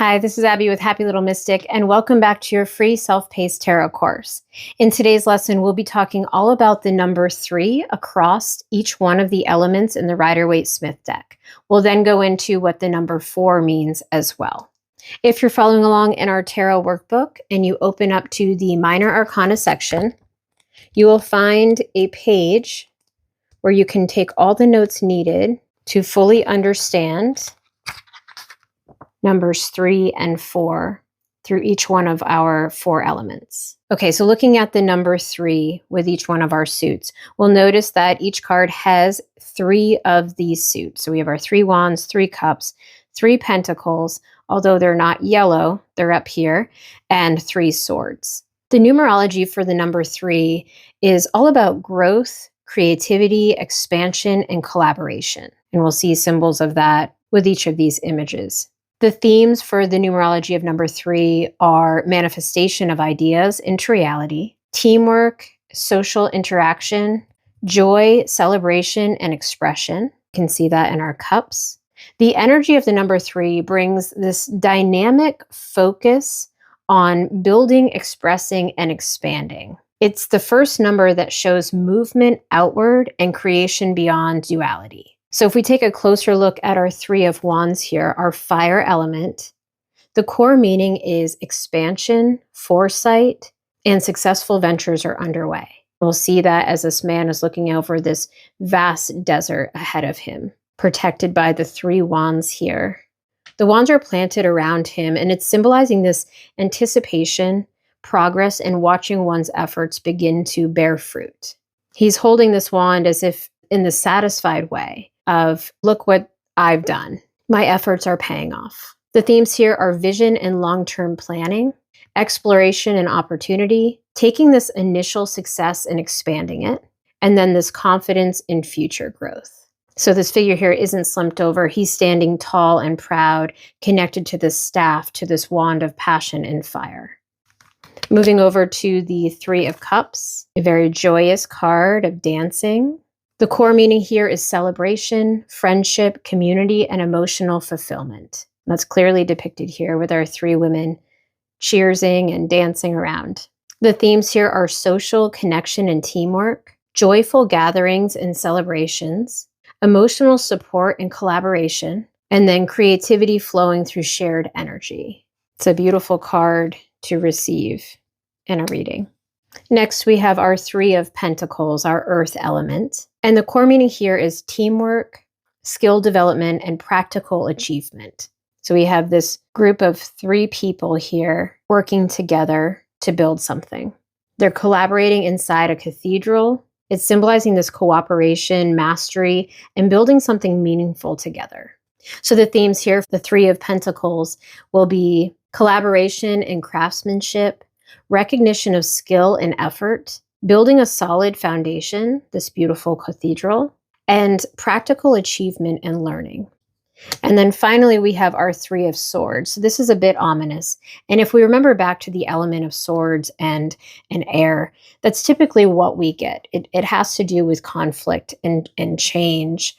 Hi, this is Abby with Happy Little Mystic, and welcome back to your free self-paced tarot course. In today's lesson, we'll be talking all about the number 3 across each one of the elements in the Rider-Waite-Smith deck. We'll then go into what the number 4 means as well. If you're following along in our tarot workbook and you open up to the Minor Arcana section, you will find a page where you can take all the notes needed to fully understand numbers 3 and 4 through each one of our 4 elements. Okay, so looking at the number 3 with each one of our suits, we'll notice that each card has 3 of these suits. So we have our 3 wands, 3 cups, 3 pentacles, although they're not yellow, they're up here, and 3 swords. The numerology for the number 3 is all about growth, creativity, expansion, and collaboration. And we'll see symbols of that with each of these images. The themes for the numerology of number 3 are manifestation of ideas into reality, teamwork, social interaction, joy, celebration, and expression. You can see that in our cups. The energy of the number 3 brings this dynamic focus on building, expressing, and expanding. It's the first number that shows movement outward and creation beyond duality. So if we take a closer look at our 3 of Wands here, our fire element, the core meaning is expansion, foresight, and successful ventures are underway. We'll see that as this man is looking over this vast desert ahead of him, protected by the 3 wands here. The wands are planted around him, and it's symbolizing this anticipation, progress, and watching one's efforts begin to bear fruit. He's holding this wand as if in the satisfied way of, look what I've done. My efforts are paying off. The themes here are vision and long-term planning, exploration and opportunity, taking this initial success and expanding it, and then this confidence in future growth. So this figure here isn't slumped over. He's standing tall and proud, connected to this staff, to this wand of passion and fire. Moving over to the 3 of Cups, a very joyous card of dancing. The core meaning here is celebration, friendship, community, and emotional fulfillment. That's clearly depicted here with our 3 women cheersing and dancing around. The themes here are social connection and teamwork, joyful gatherings and celebrations, emotional support and collaboration, and then creativity flowing through shared energy. It's a beautiful card to receive in a reading. Next, we have our 3 of Pentacles, our earth element. And the core meaning here is teamwork, skill development, and practical achievement. So we have this group of 3 people here working together to build something. They're collaborating inside a cathedral. It's symbolizing this cooperation, mastery, and building something meaningful together. So the themes here, the 3 of Pentacles, will be collaboration and craftsmanship, recognition of skill and effort, building a solid foundation, this beautiful cathedral, and practical achievement and learning. And then finally, we have our 3 of Swords. So this is a bit ominous. And if we remember back to the element of swords and air, that's typically what we get. It has to do with conflict and change,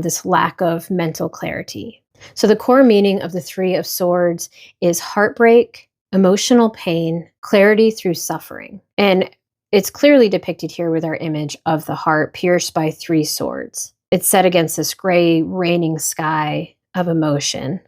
this lack of mental clarity. So the core meaning of the 3 of Swords is heartbreak, emotional pain, clarity through suffering. And it's clearly depicted here with our image of the heart pierced by 3 swords. It's set against this gray, raining sky of emotion.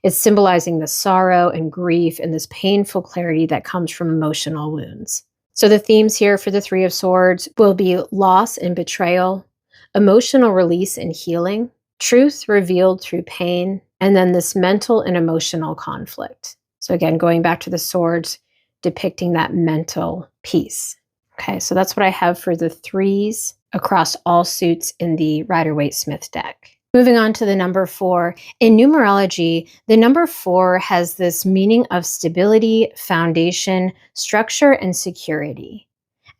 It's symbolizing the sorrow and grief and this painful clarity that comes from emotional wounds. So the themes here for the 3 of Swords will be loss and betrayal, emotional release and healing, truth revealed through pain, and then this mental and emotional conflict. So again, going back to the swords, depicting that mental peace. Okay, so that's what I have for the 3s across all suits in the Rider-Waite-Smith deck. Moving on to the number 4. In numerology, the number 4 has this meaning of stability, foundation, structure, and security.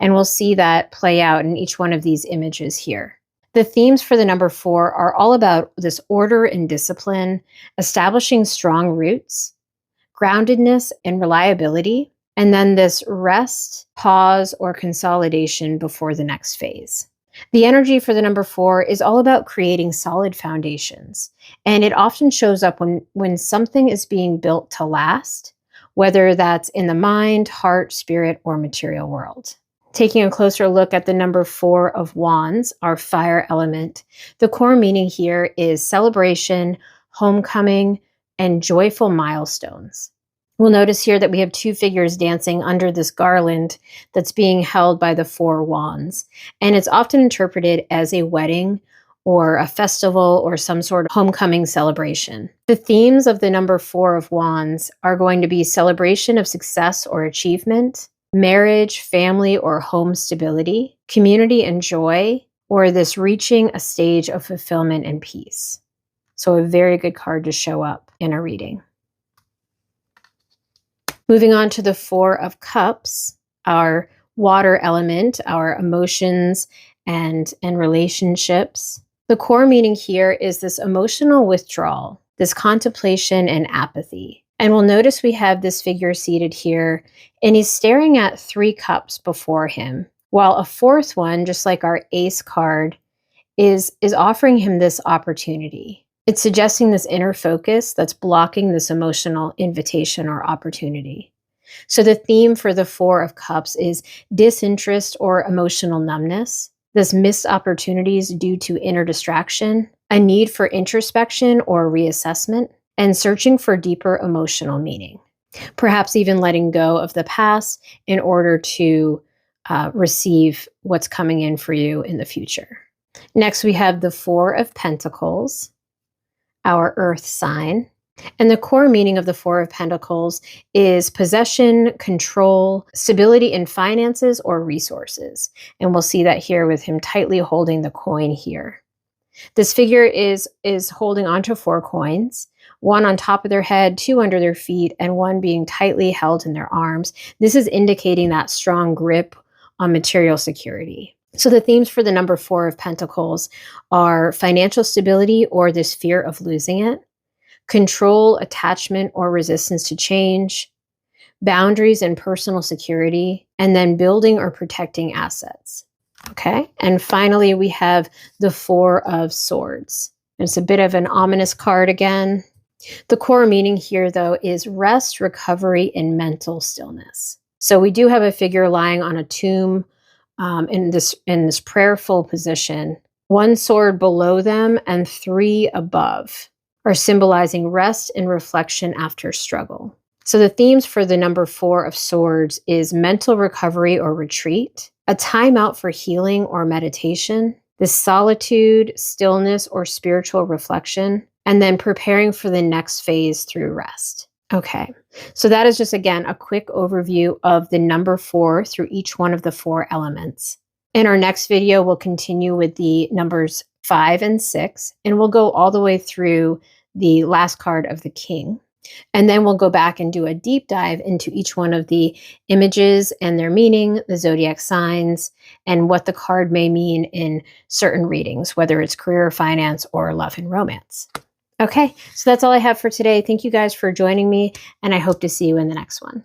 And we'll see that play out in each one of these images here. The themes for the number 4 are all about this order and discipline, establishing strong roots, groundedness and reliability, and then this rest, pause, or consolidation before the next phase. The energy for the number 4 is all about creating solid foundations. And it often shows up when something is being built to last, whether that's in the mind, heart, spirit, or material world. Taking a closer look at the number 4 of Wands, our fire element, the core meaning here is celebration, homecoming, and joyful milestones. We'll notice here that we have 2 figures dancing under this garland that's being held by the 4 wands. And it's often interpreted as a wedding or a festival or some sort of homecoming celebration. The themes of the number 4 of wands are going to be celebration of success or achievement, marriage, family, or home stability, community and joy, or this reaching a stage of fulfillment and peace. So a very good card to show up in a reading. Moving on to the 4 of Cups, our water element, our emotions and relationships. The core meaning here is this emotional withdrawal, this contemplation and apathy. And we'll notice we have this figure seated here, and he's staring at 3 cups before him, while a 4th one, just like our Ace card, is offering him this opportunity. It's suggesting this inner focus that's blocking this emotional invitation or opportunity. So the theme for the 4 of Cups is disinterest or emotional numbness, this missed opportunities due to inner distraction, a need for introspection or reassessment, and searching for deeper emotional meaning. Perhaps even letting go of the past in order to receive what's coming in for you in the future. Next, we have the 4 of Pentacles, our earth sign. And the core meaning of the 4 of Pentacles is possession, control, stability in finances or resources. And we'll see that here with him tightly holding the coin here. This figure is holding onto 4 coins, 1 on top of their head, 2 under their feet, and 1 being tightly held in their arms. This is indicating that strong grip on material security. So the themes for the number 4 of Pentacles are financial stability or this fear of losing it, control, attachment, or resistance to change, boundaries and personal security, and then building or protecting assets. Okay, and finally we have the 4 of Swords. It's a bit of an ominous card again. The core meaning here, though, is rest, recovery, and mental stillness. So we do have a figure lying on a tomb in this prayerful position. 1 sword below them and 3 above are symbolizing rest and reflection after struggle. So the themes for the number 4 of Swords is mental recovery or retreat, a timeout for healing or meditation, this solitude, stillness, or spiritual reflection, and then preparing for the next phase through rest. Okay, so that is just, again, a quick overview of the number 4 through each one of the 4 elements. In our next video, we'll continue with the numbers 5 and 6, and we'll go all the way through the last card of the King. And then we'll go back and do a deep dive into each one of the images and their meaning, the zodiac signs, and what the card may mean in certain readings, whether it's career, finance, or love and romance. Okay, so that's all I have for today. Thank you guys for joining me, and I hope to see you in the next one.